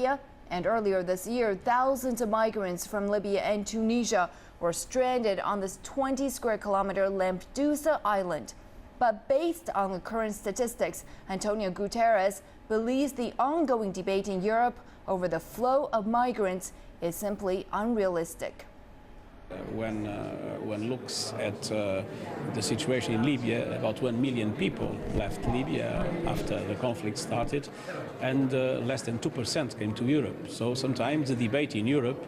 And earlier this year, thousands of migrants from Libya and Tunisia were stranded on this 20-square-kilometer Lampedusa island. But based on the current statistics, Antonio Guterres believes the ongoing debate in Europe over the flow of migrants is simply unrealistic. When one looks at the situation in Libya, about 1 million people left Libya after the conflict started, and less than 2% came to Europe. So sometimes the debate in Europe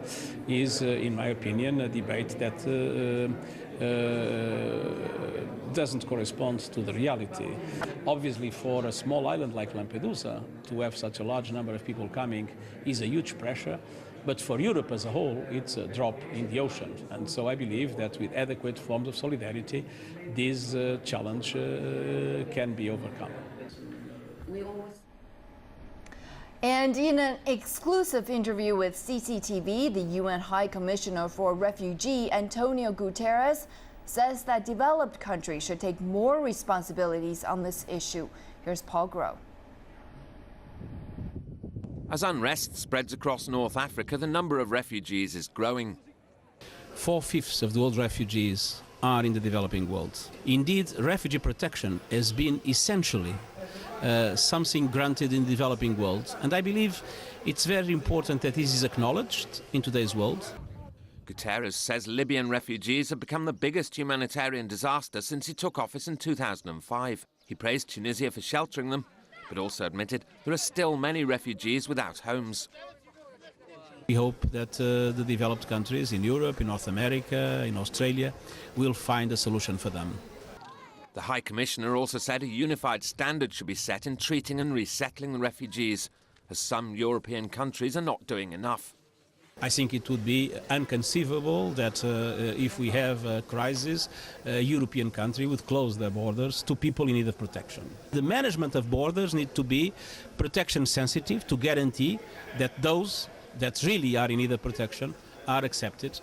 is, in my opinion, a debate that doesn't correspond to the reality. Obviously, for a small island like Lampedusa, to have such a large number of people coming is a huge pressure. But for Europe as a whole, it's a drop in the ocean. And so I believe that with adequate forms of solidarity, this challenge can be overcome. And in an exclusive interview with CCTV, the UN High Commissioner for Refugee, Antonio Guterres, says that developed countries should take more responsibilities on this issue. Here's Paul Groh. As unrest spreads across North Africa, the number of refugees is growing. 4/5 of the world's refugees are in the developing world. Indeed, refugee protection has been essentially something granted in the developing world, and I believe it's very important that this is acknowledged in today's world. Guterres says Libyan refugees have become the biggest humanitarian disaster since he took office in 2005. He praised Tunisia for sheltering them, but also admitted there are still many refugees without homes. We hope that the developed countries in Europe, in North America, in Australia will find a solution for them. The High Commissioner also said a unified standard should be set in treating and resettling the refugees, as some European countries are not doing enough. I think it would be inconceivable that if we have a crisis, a European country would close their borders to people in need of protection. The management of borders need to be protection sensitive to guarantee that those that really are in need of protection are accepted.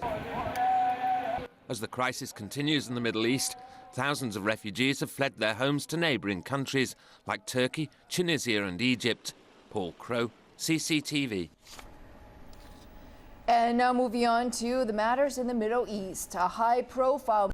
As the crisis continues in the Middle East, thousands of refugees have fled their homes to neighbouring countries like Turkey, Tunisia and Egypt. Paul Crow, CCTV. And now moving on to the matters in the Middle East. A high-profile